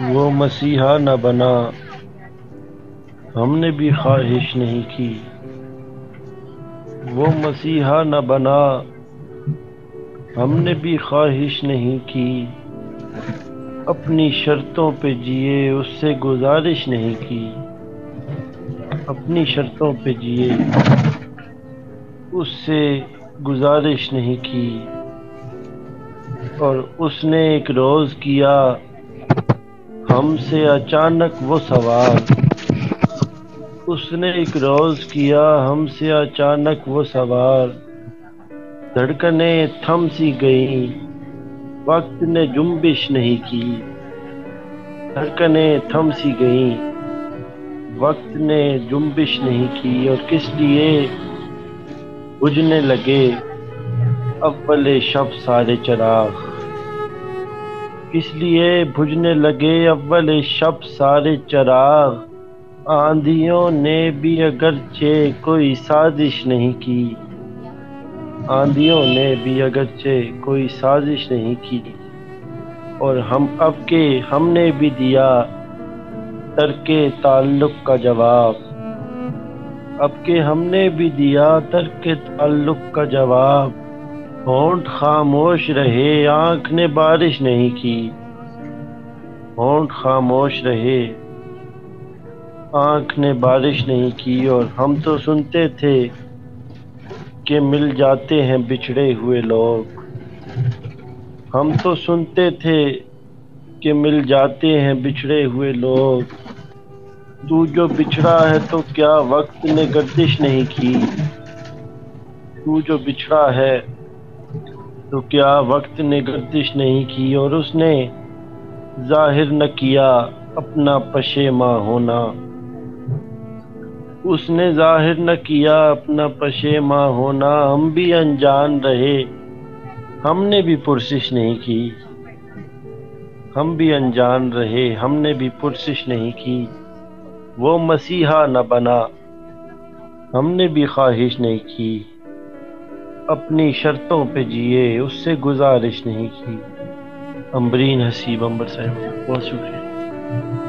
وہ مسیحا نہ بنا، ہم نے بھی خواہش نہیں کی۔ وہ مسیحا نہ بنا، ہم نے بھی خواہش نہیں کی۔ اپنی شرطوں پہ جیے، اس سے گزارش نہیں کی۔ اپنی شرطوں پہ جیے، اس سے گزارش نہیں کی۔ اور اس نے ایک روز کیا ہم سے اچانک وہ سوال۔ اس نے ایک روز کیا ہم سے اچانک وہ سوال۔ دھڑکنیں تھم سی گئیں، وقت نے جنبش نہیں کی۔ دھڑکنیں تھم سی گئیں، وقت نے جنبش نہیں کی۔ اور کس لیے بجھنے لگے اول شب سارے چراغ۔ کس لیے بجھنے لگے اول شب سارے چراغ۔ آندھیوں نے بھی اگرچہ کوئی سازش نہیں کی۔ آندھیوں نے بھی اگرچہ کوئی سازش نہیں کی۔ اور ہم نے بھی دیا ترک تعلق کا جواب۔ اب کہ ہم نے بھی دیا ترک تعلق کا جواب۔ ہونٹ خاموش رہے، آنکھ نے بارش نہیں کی۔ ہونٹ خاموش رہے، آنکھ نے بارش نہیں کی۔ اور ہم تو سنتے تھے کہ مل جاتے ہیں بچھڑے ہوئے لوگ۔ ہم تو سنتے تھے کہ مل جاتے ہیں بچھڑے ہوئے لوگ۔ تو جو بچھڑا ہے تو کیا وقت نے گردش نہیں کی۔ تو جو بچھڑا ہے تو کیا وقت نے گردش نہیں کی۔ اور اس نے ظاہر نہ کیا اپنا پشیماں ہونا۔ اس نے ظاہر نہ کیا اپنا پشیماں ہونا۔ ہم بھی انجان رہے، ہم نے بھی پرسش نہیں کی۔ ہم بھی انجان رہے، ہم نے بھی پرسش نہیں کی۔ وہ مسیحا نہ بنا، ہم نے بھی خواہش نہیں کی۔ اپنی شرطوں پہ جیے، اس سے گزارش نہیں کی۔ امبرین حسیب امبر صاحب، بہت شکریہ۔